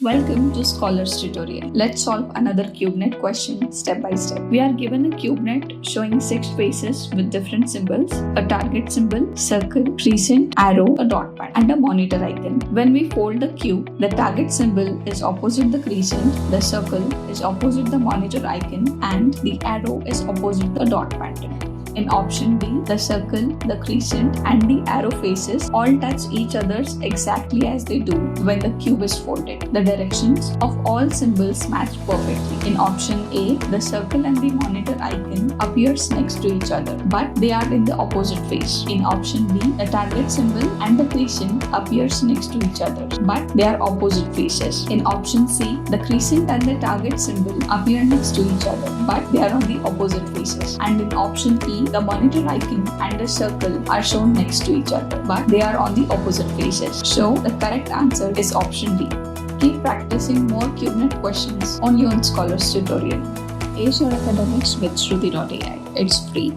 Welcome to Scholars Tutorial. Let's solve another CubeNet question step by step. We are given a CubeNet showing 6 faces with different symbols: a target symbol, circle, crescent, arrow, a dot pad, and a monitor icon. When we fold the cube, the target symbol is opposite the crescent, the circle is opposite the monitor icon, and the arrow is opposite the dot pattern. In option B, the circle, the crescent, and the arrow faces all touch each other's exactly as they do when the cube is folded. The directions of all symbols match perfectly. In option A, the circle and the monitor icon appears next to each other, but they are in the opposite face. In option B, the target symbol and the crescent appears next to each other, but they are opposite faces. In option C, the crescent and the target symbol appear next to each other, but they are on the opposite faces. And in option E, the monitor icon and the circle are shown next to each other, but they are on the opposite faces. So the correct answer is option D. Keep practicing more CubeNet questions only on Scholars Tutorial. Ace your academics with Shruti.ai. It's free.